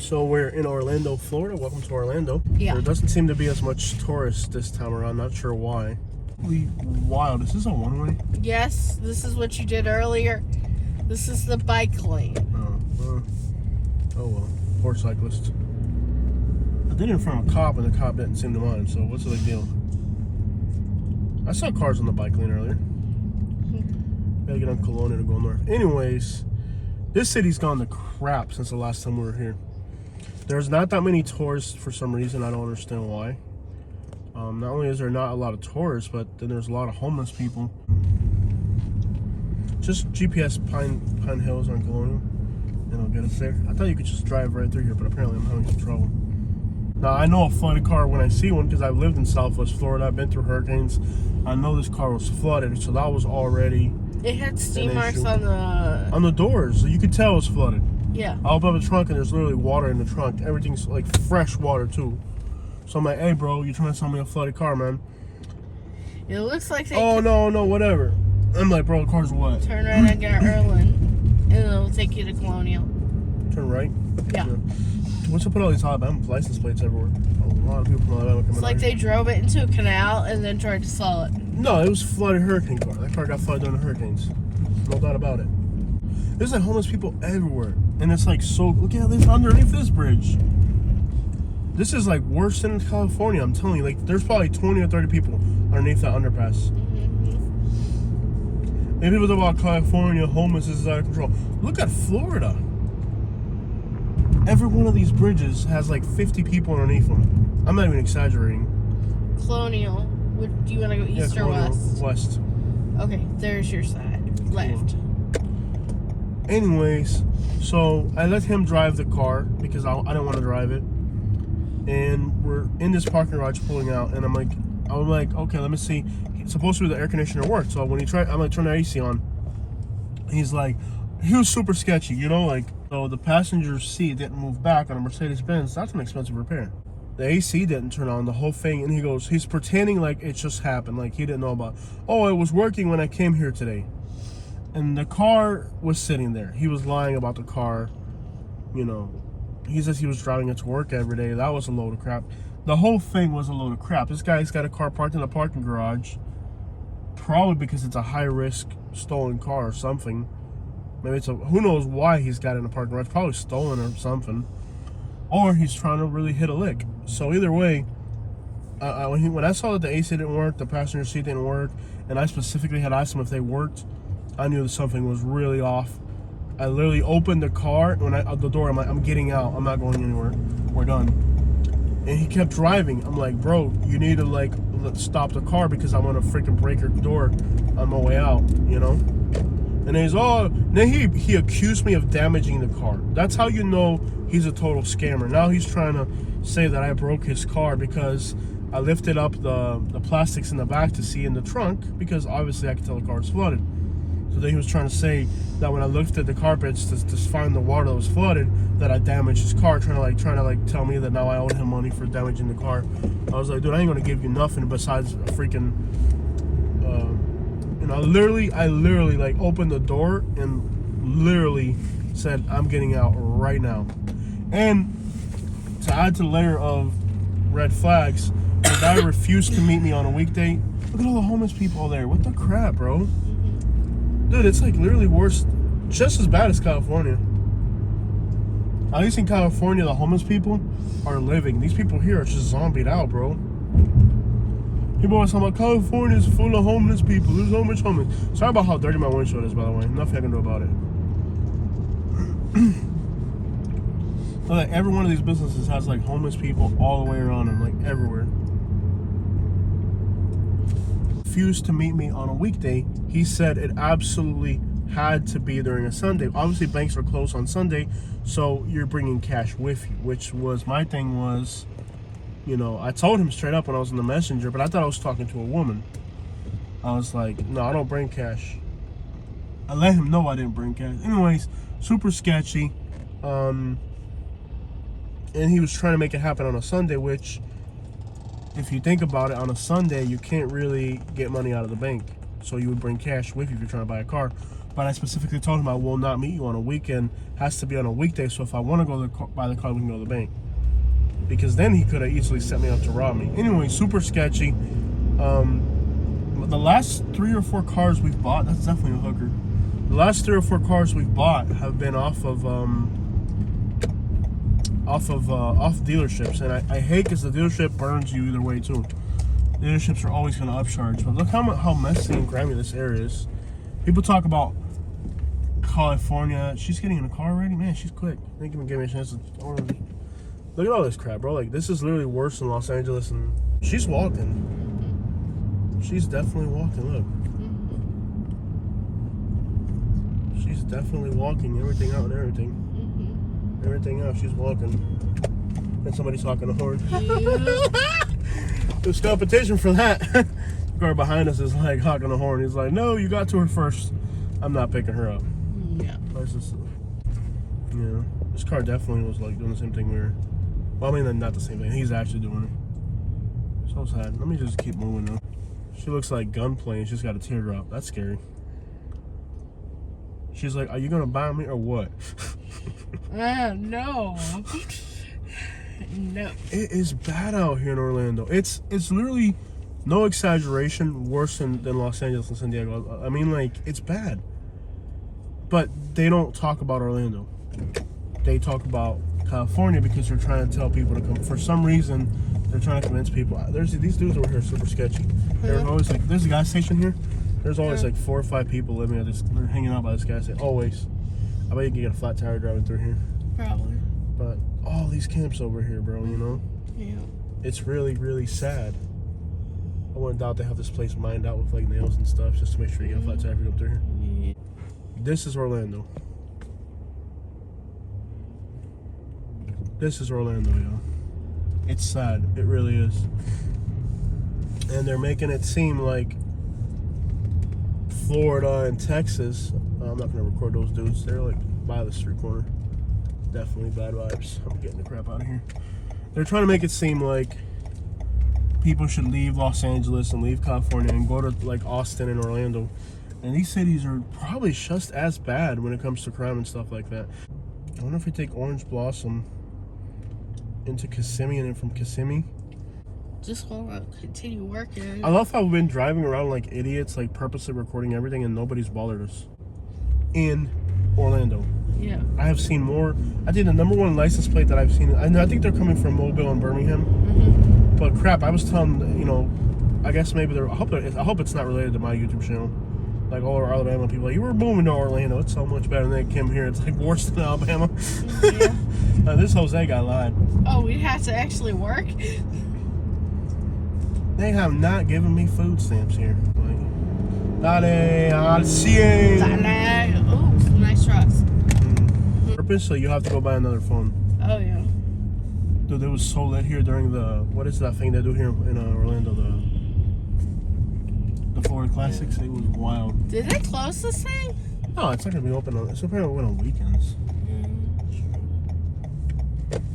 So we're in Orlando, Florida. Welcome to Orlando. Yeah. There doesn't seem to be as much tourists this time around. Not sure why. Wow, this is a one-way? Yes, this is what you did earlier. This is the bike lane. Oh well. Poor cyclist. I did it in front of a cop and the cop didn't seem to mind, so what's the big deal? I saw cars on the bike lane earlier. Gotta get on Colonia to go north. Anyways, this city's gone to crap since the last time we were here. There's not that many tourists for some reason. I don't understand why. Not only is there not a lot of tourists, but then there's a lot of homeless people. Just GPS Pine Hills on Colonial, and it'll get us there. I thought you could just drive right through here, but apparently I'm having some trouble. Now, I know a flooded car when I see one because I've lived in Southwest Florida. I've been through hurricanes. I know this car was flooded, so that was already It had steam an marks issue. on the doors. So you could tell it was flooded. Yeah. I opened up the trunk and there's literally water in the trunk. Everything's like fresh water too. So I'm like, hey bro, you trying to sell me a flooded car, man? It looks like they Oh no, whatever. I'm like, bro, the car's wet. turn right and get Erlen, and it'll take you to Colonial. Turn right? Yeah. What's up with all these Alabama license plates everywhere? A lot of people from Alabama coming It's like out here. they drove it into a canal and then tried to sell it. No, it was a flooded hurricane car. That car got flooded during the hurricanes. No doubt about it. There's like homeless people everywhere. And it's like so, look at this underneath this bridge. This is like worse than California, I'm telling you. Like there's probably 20 or 30 people underneath that underpass. And people talk about California, homeless is out of control. Look at Florida. Every one of these bridges has like 50 people underneath them. I'm not even exaggerating. Colonial. Do you want to go east or Colonial, west? West. Okay, there's your side. Left. Anyways, so I let him drive the car because I didn't want to drive it. And we're in this parking garage pulling out, and I'm like, okay, let me see. It's supposed to be the air conditioner worked. So when he tried, I'm like, turn the AC on. He's like, he was super sketchy, you know, like, so the passenger seat didn't move back on a Mercedes-Benz. That's an expensive repair. The AC didn't turn on, the whole thing, and he's pretending like it just happened, like he didn't know about, oh, it was working when I came here today. And the car was sitting there. He was lying about the car, you know. He says he was driving it to work every day. That was a load of crap. The whole thing was a load of crap. This guy's got a car parked in a parking garage, probably because it's a high-risk stolen car or something. Maybe it's who knows why he's got it in a parking garage. Probably stolen or something. Or he's trying to really hit a lick. So either way, when I saw that the AC didn't work, the passenger seat didn't work, and I specifically had asked him if they worked, I knew that something was really off. I literally opened the car, when the door, I'm like, I'm getting out. I'm not going anywhere. We're done. And he kept driving. I'm like, bro, you need to like stop the car because I'm gonna freaking break your door on my way out, you know? And then he accused me of damaging the car. That's how you know he's a total scammer. Now he's trying to say that I broke his car because I lifted up the plastics in the back to see in the trunk because obviously I could tell the car was flooded. So then he was trying to say that when I lifted the carpets to find the water that was flooded, that I damaged his car, trying to tell me that now I owed him money for damaging the car. I was like, dude, I ain't gonna give you nothing besides a freaking, I literally like opened the door and literally said, I'm getting out right now. And to add to the layer of red flags, the guy refused to meet me on a weekday. Look at all the homeless people there. What the crap, bro? Dude, it's like literally worse, just as bad as California. At least in California, the homeless people are living. These people here are just zombied out, bro. People always talking about California is full of homeless people. There's so much homeless. Sorry about how dirty my windshield is, by the way. Nothing I can do about it. So like every one of these businesses has like homeless people all the way around them, like everywhere. Refused to meet me on a weekday. He said it absolutely had to be during a Sunday. Obviously banks are closed on Sunday, so you're bringing cash with you, which was my thing was, you know, I told him straight up when I was in the messenger, but I thought I was talking to a woman. I was like, no, I don't bring cash. I let him know I didn't bring cash. Anyways, super sketchy. And he was trying to make it happen on a Sunday, which if you think about it, on a Sunday, you can't really get money out of the bank. So you would bring cash with you if you're trying to buy a car. But I specifically told him I will not meet you on a weekend. Has to be on a weekday. So if I want to go buy the car, we can go to the bank. Because then he could have easily set me up to rob me. Anyway, super sketchy. The last 3 or 4 cars we've bought, that's definitely a hooker. The last 3 or 4 cars we've bought have been off dealerships, and I hate because the dealership burns you either way too. Dealerships are always going to upcharge, but look how messy and grimy this area is. People talk about California. She's getting in a car already, man. She's quick. They didn't even give me a chance to. Look at all this crap, bro. Like, this is literally worse than Los Angeles, and she's walking. She's definitely walking. Look. She's definitely walking. Everything out and everything. Everything out. She's walking. And somebody's honking a horn. There's competition for that. The car behind us is like honking a horn. He's like, no, you got to her first. I'm not picking her up. Yeah. Yeah. This car definitely was like doing the same thing we were. Well, I mean, not the same thing. He's actually doing it. So sad. Let me just keep moving though. She looks like Gunplay and she's got a teardrop. That's scary. She's like, are you gonna buy me or what? No. No. It is bad out here in Orlando. It's literally, no exaggeration, worse than Los Angeles and San Diego. I mean, like, it's bad. But they don't talk about Orlando. They talk about California because they're trying to tell people to come. For some reason, they're trying to convince people. There's these dudes over here are super sketchy. They're always like, there's a gas station here. There's always like 4 or 5 people living at this. They're hanging out by this gas station. Always. I bet you can get a flat tire driving through here. Probably. But all these camps over here, bro, you know? Yeah. It's really, really sad. I wouldn't doubt they have this place mined out with like nails and stuff just to make sure you get a flat tire if you go through here. Yeah. This is Orlando. This is Orlando, y'all. It's sad. It really is. And they're making it seem like Florida and Texas. I'm not gonna record those dudes. They're like by the street corner. Definitely bad vibes. I'm getting the crap out of here. They're trying to make it seem like people should leave Los Angeles and leave California and go to like Austin and Orlando. And these cities are probably just as bad when it comes to crime and stuff like that. I wonder if we take Orange Blossom into Kissimmee and then from Kissimmee. Just want to continue working. I love how we've been driving around like idiots, like purposely recording everything and nobody's bothered us. In Orlando. Yeah. I have seen more. I think the #1 license plate that I've seen, I think they're coming from Mobile and Birmingham. Mm-hmm. But crap, I was telling, you know, I guess maybe they're, I hope it's not related to my YouTube channel. Like all our Alabama people, like, you were moving to Orlando. It's so much better than they came here. It's like worse than Alabama. Yeah. This Jose guy lied. Oh, we have to actually work? They have not given me food stamps here. Dale al 100. Oh, some nice trucks. Purpose, so you have to go buy another phone. Oh, yeah. Dude, it was so lit here during the, what is that thing they do here in Orlando, the Florida Classics. It was wild. Did they close this thing? No, it's not gonna be open on, it's apparently open on weekends.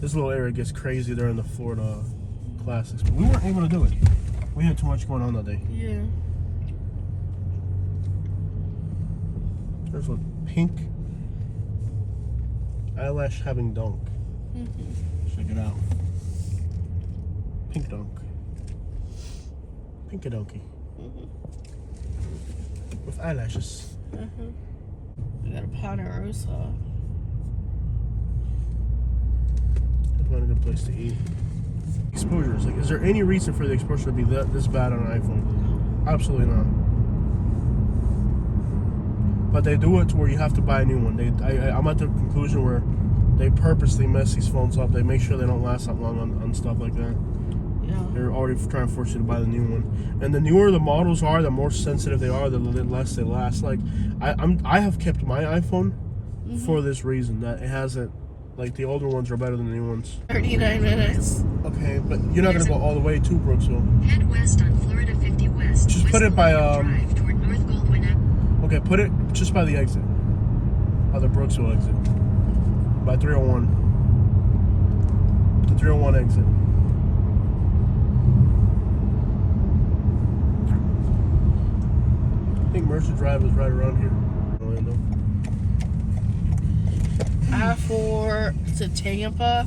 This little area gets crazy during the Florida Classics, but we weren't able to do it. We had too much going on that day. Yeah. There's a pink eyelash having dunk. Check it out. Pink dunk. Pinky donkey. With eyelashes. We got a Ponderosa. That's not a good place to eat. Exposures. Like, is there any reason for the exposure to be this bad on an iPhone? Absolutely not. But they do it to where you have to buy a new one. I'm at the conclusion where they purposely mess these phones up. They make sure they don't last that long on stuff like that. Yeah. They're already trying to force you to buy the new one. And the newer the models are, the more sensitive they are, the less they last. Like, I have kept my iPhone for this reason, that it hasn't, like, the older ones are better than the new ones. 39 minutes. Okay, but you're not gonna go all the way to Brooksville. Head west on Florida 50 West. Just put it by Drive toward North Goldwyn. okay, put it just by the exit. By the Brooksville exit. By 301. The 301 exit. I think Mercer Drive is right around here. Orlando. I-4 to Tampa.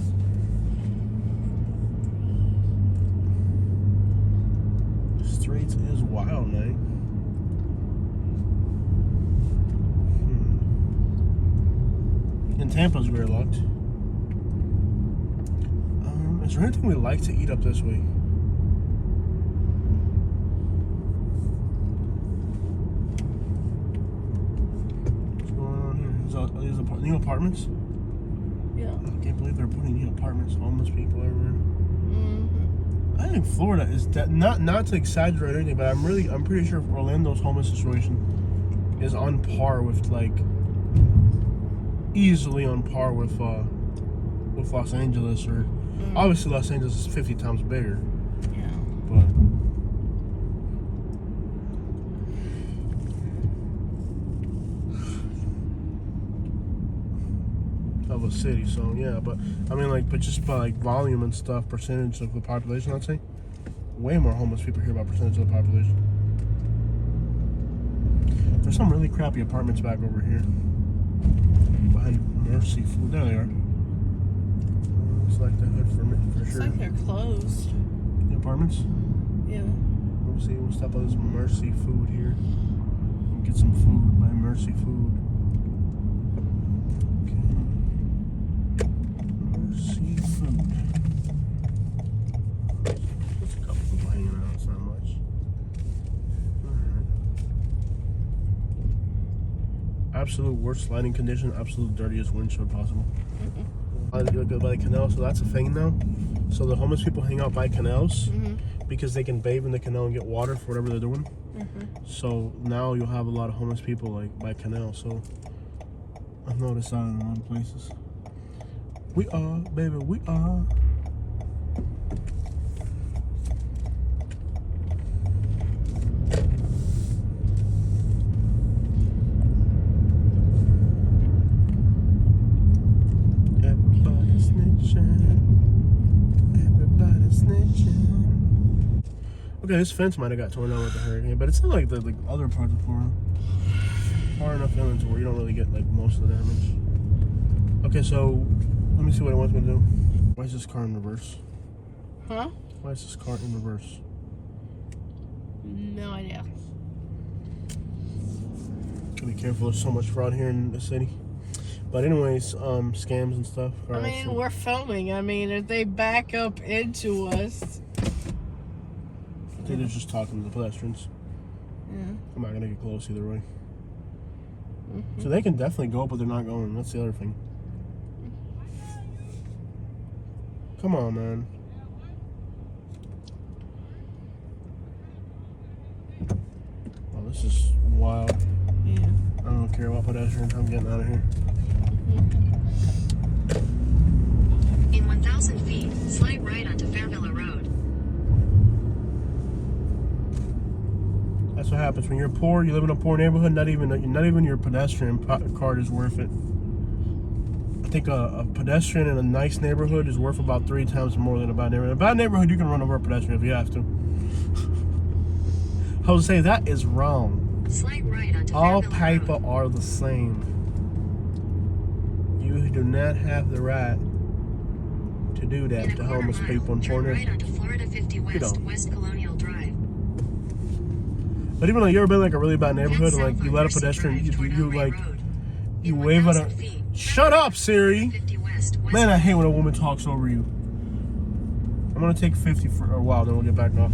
Streets is wild, man. And Tampa's very locked. Is there anything we like to eat up this way? What's going on here? Are these new apartments? Yeah. I can't believe they're putting new apartments, homeless people everywhere. Mm-hmm. I think Florida is not to exaggerate or anything, but I'm pretty sure Orlando's homeless situation is on par with, like, easily on par with Los Angeles, or obviously Los Angeles is 50 times bigger, Yeah. but of a city. So yeah, but I mean, like, but just by like volume and stuff, percentage of the population, I'd say way more homeless people here by percentage of the population. There's some really crappy apartments back over here behind Mercy Food. There they are. Looks like the hood for Looks sure. like they're closed. The apartments. Yeah. We'll see. We'll stop at this Mercy Food here and get some food by Mercy Food. Okay. Mercy Food. There's a couple people hanging out. It's not much. Alright. Absolute worst lighting condition. Absolute dirtiest windshield possible. By the canal, so that's a thing now. So the homeless people hang out by canals because they can bathe in the canal and get water for whatever they're doing. So now you'll have a lot of homeless people like by canal. So I've noticed that in a lot of places. We are, baby, we are. Everybody's snitching. Everybody's snitching. Okay, this fence might have got torn down with the hurricane, but it's not like the other parts of Florida. Far enough inland to where you don't really get like most of the damage. Okay, so let me see what it wants me to do. Why is this car in reverse? Huh? Why is this car in reverse? No idea. Gotta be careful. There's so much fraud here in the city. But anyways, scams and stuff. I mean, we're filming. I mean, if they back up into us. I think they're just talking to the pedestrians. Yeah. I'm not gonna get close either way. So they can definitely go, but they're not going. That's the other thing. Come on, man. Oh, this is wild. Yeah. I don't care about pedestrians. I'm getting out of here. In 1,000 feet, slight right onto Fairvilla Road. That's what happens when you're poor. You live in a poor neighborhood. Not even your pedestrian card is worth it. I think a pedestrian in a nice neighborhood is worth about 3 times more than a bad neighborhood. In a bad neighborhood, you can run over a pedestrian if you have to. Jose, that is wrong. Slight right onto All Fairvilla people Road. are the same. You do not have the right to do that In a to quarter homeless mile, people in turn poor right neighborhoods. onto Florida 50 West, don't. West Colonial Drive. But even though you ever been like a really bad neighborhood Head and like south you on let a Mercy pedestrian, Drive toward you Elway like Road. you In wave at 1,000 a. feet, Shut turn up, right Siri. onto 50 West, West Man, I hate when a woman talks over you. I'm gonna take 50 for a while, then we'll get back off.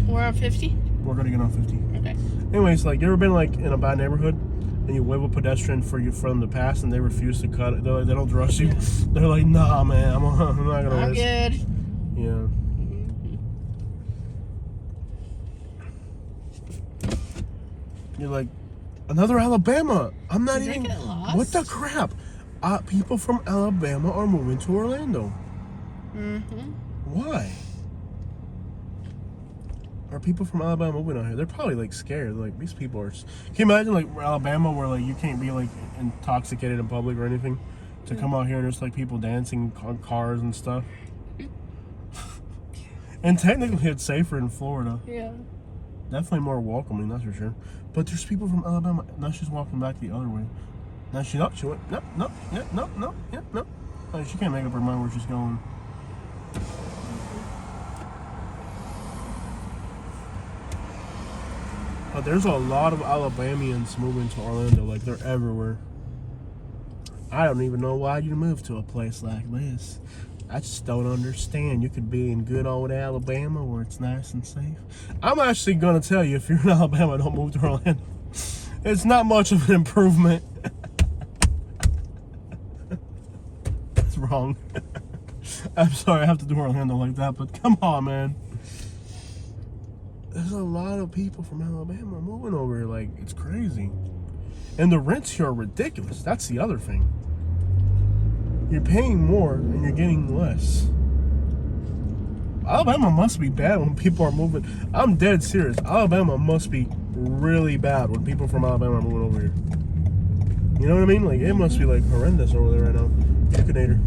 We're on 50? We're gonna get on 50. Okay. Anyways, like, you ever been like in a bad neighborhood and you wave a pedestrian for them to pass and they refuse to cut it? They're like, they don't trust you. Yeah. They're like, nah, man, I'm not gonna I'm risk. good. Yeah. You're like, another Alabama. I'm not Did they even. get lost? What the crap? People from Alabama are moving to Orlando. Why? Are people from Alabama moving out here? They're probably like scared. Like, these people are. Can you imagine like Alabama where like you can't be like intoxicated in public or anything? To come out here and there's like people dancing on cars and stuff. And technically it's safer in Florida. Yeah. Definitely more welcoming, that's for sure. But there's people from Alabama. Now she's walking back the other way. No, she went. Nope, nope, yeah, nope, nope, yeah, nope. Oh, she can't make up her mind where she's going. But there's a lot of Alabamians moving to Orlando. Like, they're everywhere. I don't even know why you moved to a place like this. I just don't understand. You could be in good old Alabama where it's nice and safe. I'm actually going to tell you, if you're in Alabama, don't move to Orlando. It's not much of an improvement. That's wrong. I'm sorry I have to do Orlando like that, but come on, man. There's a lot of people from Alabama moving over here. Like, it's crazy. And the rents here are ridiculous. That's the other thing. You're paying more and you're getting less. Alabama must be bad when people are moving. I'm dead serious. Alabama must be really bad when people from Alabama are moving over here. You know what I mean? Like, it must be like horrendous over there right now. Yukonator.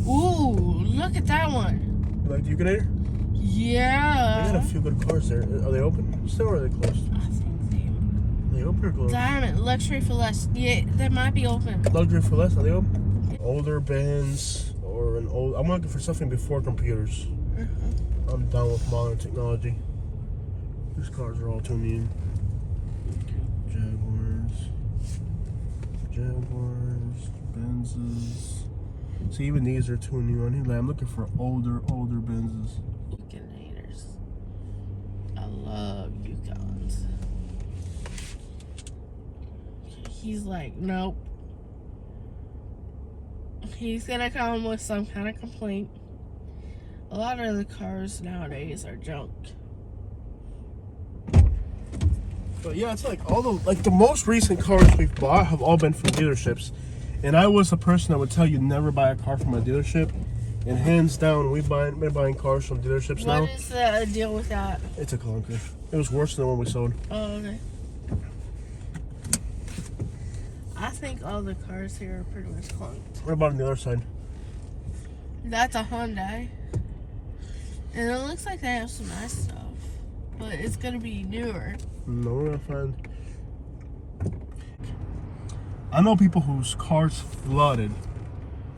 Ooh, look at that one. You like the Yukonator? Yeah. They got a few good cars there. Are they open still or are they closed? I think They open or closed? Diamond, luxury for less. Yeah, they might be open. Luxury for less, are they open? Older Benz or an old. I'm looking for something before computers. I'm done with modern technology. These cars are all tuned in. Jaguars, Benzes. See, even these are tuned new. I'm looking for older Benzes. Yukonators. I love Yukons. He's like, nope. He's gonna come with some kind of complaint. A lot of the cars nowadays are junk. But yeah, it's like the most recent cars we've bought have all been from dealerships. And I was the person that would tell you never buy a car from a dealership. And hands down, we've been buying cars from dealerships now. What is the deal with that? It's a clunker. It was worse than the one we sold. Oh, okay. I think all the cars here are pretty much clunked. What about on the other side? That's a Hyundai. And it looks like they have some nice stuff. But it's gonna be newer. No, we're gonna find. I know people whose cars flooded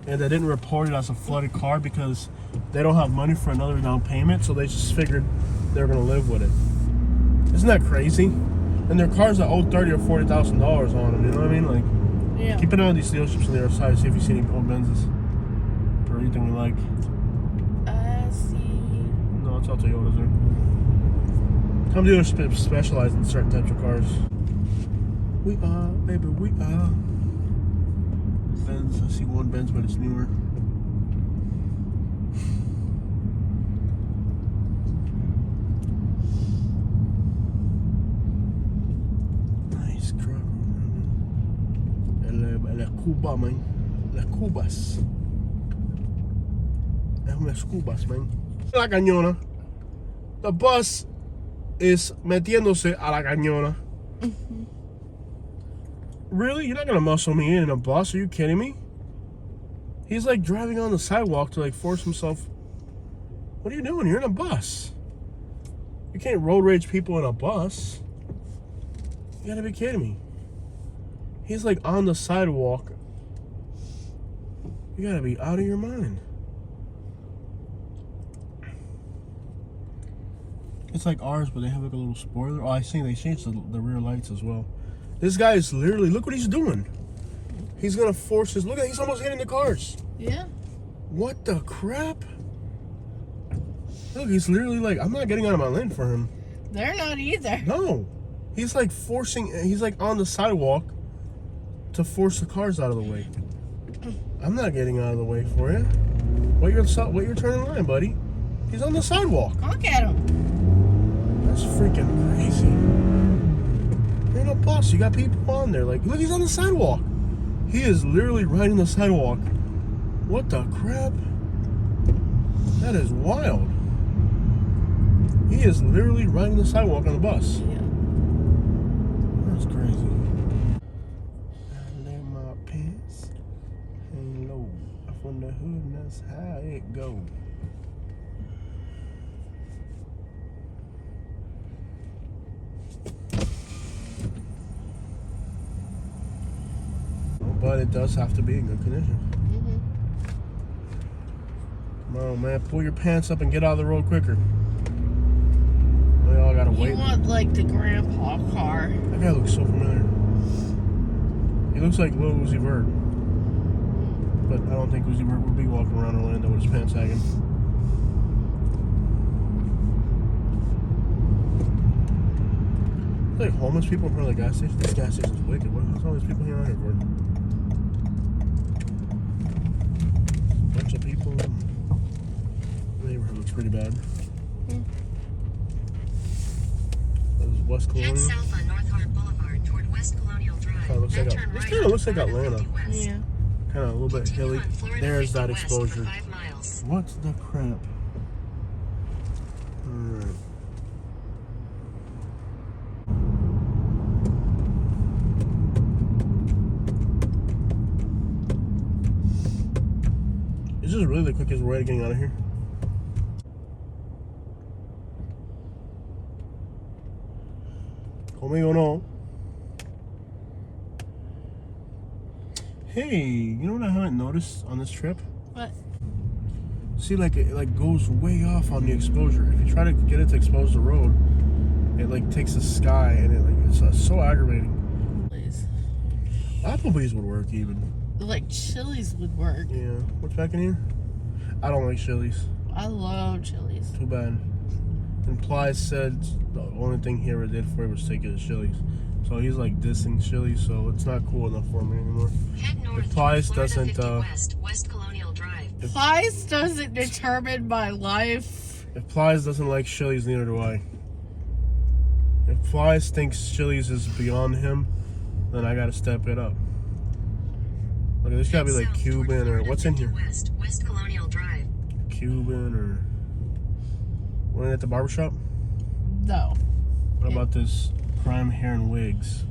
and they didn't report it as a flooded car because they don't have money for another down payment, so they just figured they're gonna live with it. Isn't that crazy? And their cars that owe $30,000 or $40,000 on them. You know what I mean? Like, Yeah. keep an eye on these dealerships on the other side. See if you see any old Benzes or anything we like. I see. No, it's all Toyotas there. Some dealers specialize in certain types of cars. We are, baby, we are. Benz, I see one Benz, but it's newer. Nice truck. La Cuba, man. Las Cubas. Es unas Cubas, man. La Cañona. The bus is metiéndose a la Cañona. Really? You're not gonna muscle me in a bus? Are you kidding me? He's like driving on the sidewalk to like force himself. What are you doing? You're in a bus. You can't road rage people in a bus. You gotta be kidding me. He's like on the sidewalk. You gotta be out of your mind. It's like ours, but they have like a little spoiler. Oh, I see they changed the rear lights as well. This guy is literally, look what he's doing. He's gonna force his, look at, he's almost hitting the cars. Yeah. What the crap? Look, he's literally like, I'm not getting out of my lane for him. They're not either. No. He's like forcing, he's like on the sidewalk to force the cars out of the way. I'm not getting out of the way for you. Wait your turn in line, buddy. He's on the sidewalk. Look at him. That's freaking crazy. You're in a bus. You got people on there. Like, look, he's on the sidewalk. He is literally riding the sidewalk. What the crap? That is wild. He is literally riding the sidewalk on the bus. Yeah. That's crazy. I lay my pants hang low up on the hood, and that's how it go. it does have to be in good condition. Mm-hmm. Come on, man. Pull your pants up and get out of the road quicker. We all gotta wait. You want like the grandpa car. That guy looks so familiar. He looks like Lil Uzi Vert. But I don't think Uzi Vert would be walking around Orlando with his pants sagging. Like homeless people in front of the gas station. This gas station's wicked. What's all these people here out here for? Bunch of people. The neighborhood looks pretty bad. That was West Head Colonial. south on North Hart Boulevard toward West Colonial Drive. Kinda looks Then like turn this right kinda on looks like Florida Atlanta. 50 West. Yeah. Kind of a little bit Continue hilly. on Florida There's 50 that West exposure. for 5 miles. What the crap? Alright. Is this really the quickest way of getting out of here? Conmigo no. Hey, you know what I haven't noticed on this trip? What? See, like it like goes way off on the exposure. If you try to get it to expose the road, it like takes the sky and it like it's so aggravating. Please. Applebee's would work even. Like Chili's would work. Yeah. What's back in here? I don't like Chili's. I love Chili's. Too bad. And Plies said the only thing he ever did for it was take it to Chili's. So he's like dissing Chili's, so it's not cool enough for me anymore. Head north Plies toward Florida doesn't, 50 West, West Colonial Drive. Price doesn't determine my life. If Plies doesn't like Chili's, neither do I. If Plies thinks Chili's is beyond him, then I gotta step it up. Look, this gotta be like Head south toward Cuban or Florida what's in 50 here? West, West Colonial Drive. Cuban or one at the barbershop? No. What about this prime hair and wigs?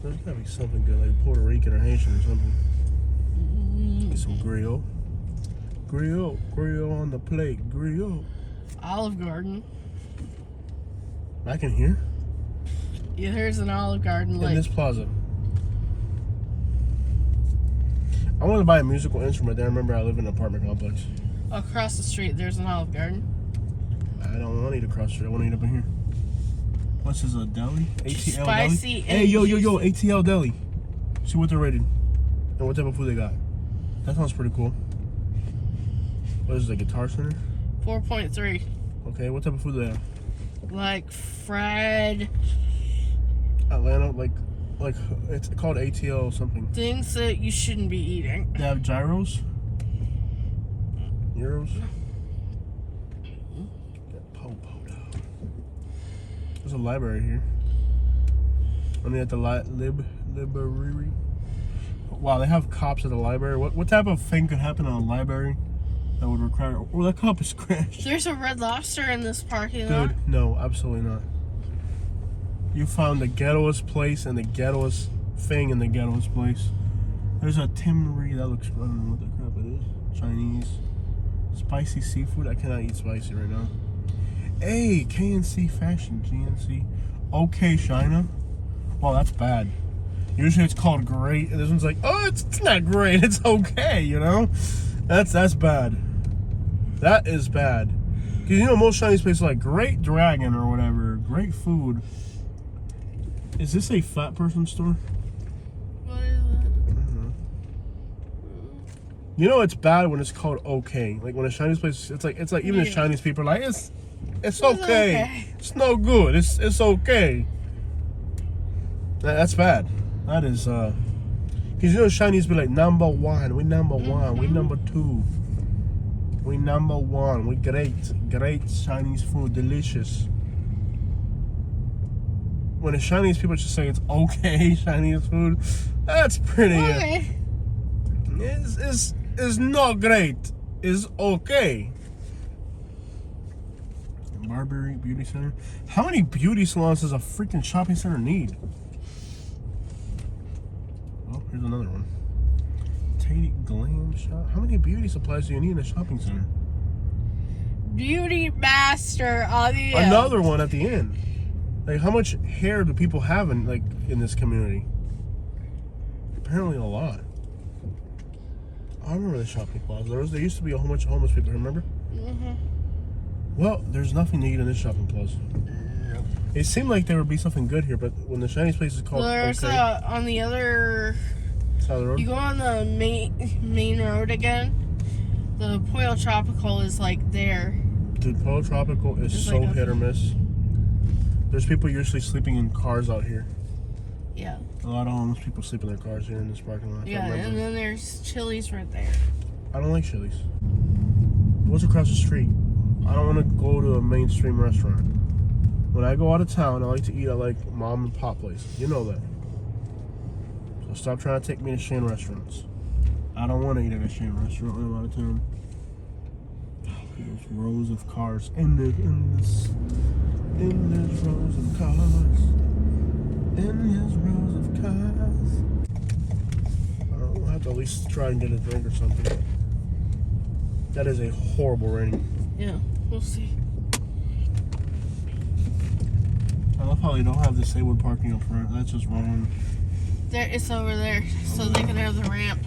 There's gotta be something good, like Puerto Rican or Haitian or something. Get some grill. Grill on the plate. Grill. Olive Garden. Back in here? Yeah, there's an Olive Garden In like this plaza. I wanted to buy a musical instrument. Then I remember I live in an apartment complex. across the street. There's an Olive Garden. I don't want to eat across the street. I want to eat up in here. What's this, a deli? ATL Spicy Deli? Hey, yo, and ATL Deli. See what they're rated. And what type of food they got. That sounds pretty cool. What is it, a Guitar Center? 4.3. Okay, what type of food do they have? Like fried Atlanta, like it's called ATL something. things that you shouldn't be eating. They have gyros? Euros? Got po-po down. There's a library here. Only at the library. Wow, they have cops at the library. What type of thing could happen in a library that would require... Oh, that cop is crashed. There's a Red Lobster in this parking lot. Dude, no, absolutely not. You found the ghettoest place and the ghettoest thing in the ghettoest place. There's a Tim Reed. That looks... I don't know what the crap it is. Chinese. Spicy seafood. I cannot eat spicy right now. Hey, KNC Fashion. GNC. Okay, China. Wow, that's bad. Usually it's called great, and this one's like, oh, it's not great. It's okay, you know? That's bad. That is bad. Because, you know, most Chinese places are like Great Dragon or whatever. Great food. Is this a fat person store? What is it? I don't know. You know it's bad when it's called okay. Like when a Chinese place, it's like even the Yeah. Chinese people are like it's It's okay. okay. It's no good. It's okay. That's bad. That is because you know Chinese be like number one. We number one. We number two. We number one. We great Chinese food, delicious. When the Chinese people just say it's okay Chinese food, that's pretty. Okay. It's not great. It's okay. Marbury Beauty Center. How many beauty salons does a freaking shopping center need? Oh, here's another one. Teddy Glam Shop. How many beauty supplies do you need in a shopping center? Beauty Master on the end. Another one at the end. Like, how much hair do people have in this community? Apparently a lot. I remember the shopping plaza. There used to be a whole bunch of homeless people. Remember? Well, there's nothing to eat in this shopping plaza. It seemed like there would be something good here, but when the Chinese place is called There's Okay, on the other. side of the road. You go on the main road again. The Pollo Tropical is like there. Dude, Polo Tropical is Just so like a- hit or miss. There's people usually sleeping in cars out here. Yeah. A lot of homeless people sleep in their cars here in this parking lot. if I Yeah, remember. and then there's Chili's right there. I don't like Chili's. What's across the street? I don't want to go to a mainstream restaurant. When I go out of town, I like to eat at like mom and pop places. You know that. So stop trying to take me to chain restaurants. I don't want to eat at a chain restaurant when I'm out of town. There's rows of cars in this rows of cars. In his rows of cars. I don't know, I'll have to at least try and get a drink or something. That is a horrible rating. Yeah, we'll see. I love how they don't have disabled parking up front. That's just wrong. There, it's over there, so they can have the ramp.